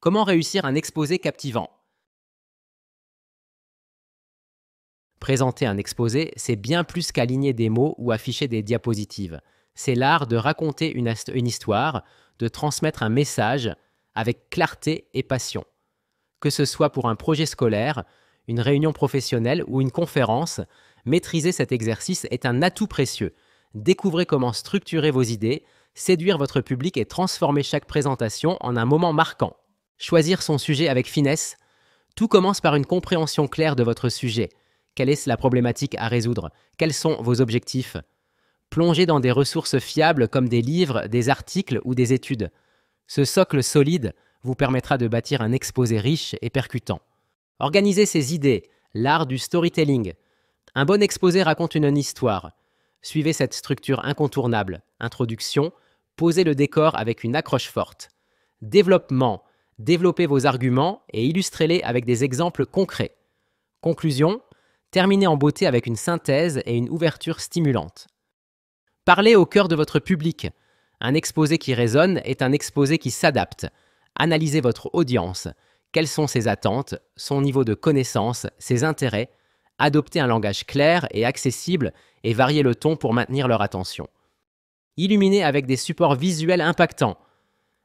Comment réussir un exposé captivant? Présenter un exposé, c'est bien plus qu'aligner des mots ou afficher des diapositives. C'est l'art de raconter une histoire, de transmettre un message avec clarté et passion. Que ce soit pour un projet scolaire, une réunion professionnelle ou une conférence, maîtriser cet exercice est un atout précieux. Découvrez comment structurer vos idées, séduire votre public et transformer chaque présentation en un moment marquant. Choisir son sujet avec finesse. Tout commence par une compréhension claire de votre sujet. Quelle est la problématique à résoudre? Quels sont vos objectifs? Plongez dans des ressources fiables comme des livres, des articles ou des études. Ce socle solide vous permettra de bâtir un exposé riche et percutant. Organisez ces idées, l'art du storytelling. Un bon exposé raconte une histoire. Suivez cette structure incontournable. Introduction, posez le décor avec une accroche forte. Développement, développez vos arguments et illustrez-les avec des exemples concrets. Conclusion, terminez en beauté avec une synthèse et une ouverture stimulante. Parlez au cœur de votre public. Un exposé qui résonne est un exposé qui s'adapte. Analysez votre audience. Quelles sont ses attentes, son niveau de connaissance, ses intérêts? Adoptez un langage clair et accessible et variez le ton pour maintenir leur attention. Illuminez avec des supports visuels impactants.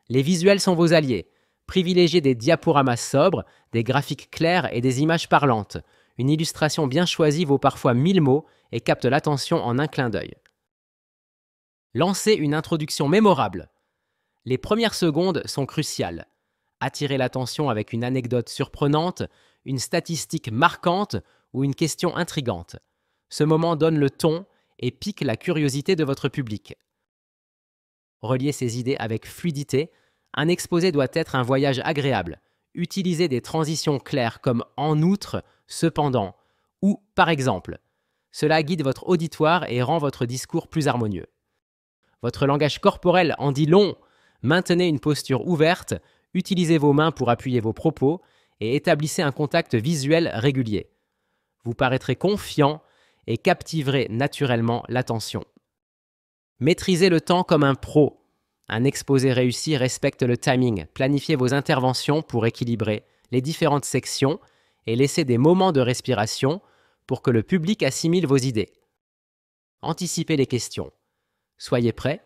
Les visuels sont vos alliés. Privilégiez des diaporamas sobres, des graphiques clairs et des images parlantes. Une illustration bien choisie vaut parfois 1000 mots et capte l'attention en un clin d'œil. Lancez une introduction mémorable. Les premières secondes sont cruciales. Attirez l'attention avec une anecdote surprenante, une statistique marquante ou une question intrigante. Ce moment donne le ton et pique la curiosité de votre public. Reliez ces idées avec fluidité. Un exposé doit être un voyage agréable. Utilisez des transitions claires comme en outre, cependant ou par exemple. Cela guide votre auditoire et rend votre discours plus harmonieux. Votre langage corporel en dit long. Maintenez une posture ouverte, utilisez vos mains pour appuyer vos propos et établissez un contact visuel régulier. Vous paraîtrez confiant et captiverez naturellement l'attention. Maîtrisez le temps comme un pro. Un exposé réussi respecte le timing. Planifiez vos interventions pour équilibrer les différentes sections et laissez des moments de respiration pour que le public assimile vos idées. Anticipez les questions. Soyez prêts.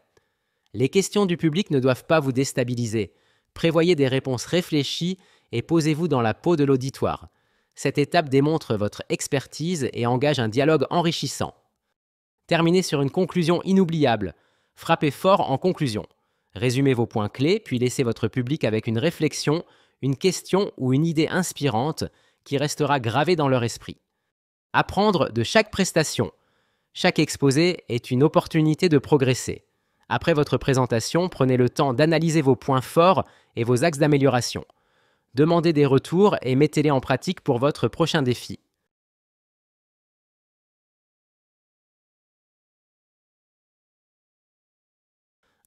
Les questions du public ne doivent pas vous déstabiliser. Prévoyez des réponses réfléchies et posez-vous dans la peau de l'auditoire. Cette étape démontre votre expertise et engage un dialogue enrichissant. Terminez sur une conclusion inoubliable. Frappez fort en conclusion. Résumez vos points clés, puis laissez votre public avec une réflexion, une question ou une idée inspirante qui restera gravée dans leur esprit. Apprendre de chaque prestation. Chaque exposé est une opportunité de progresser. Après votre présentation, prenez le temps d'analyser vos points forts et vos axes d'amélioration. Demandez des retours et mettez-les en pratique pour votre prochain défi.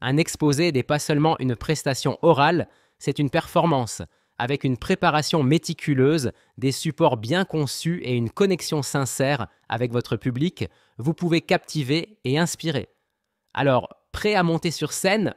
Un exposé n'est pas seulement une prestation orale, c'est une performance, avec une préparation méticuleuse, des supports bien conçus et une connexion sincère avec votre public, vous pouvez captiver et inspirer. Alors, prêt à monter sur scène,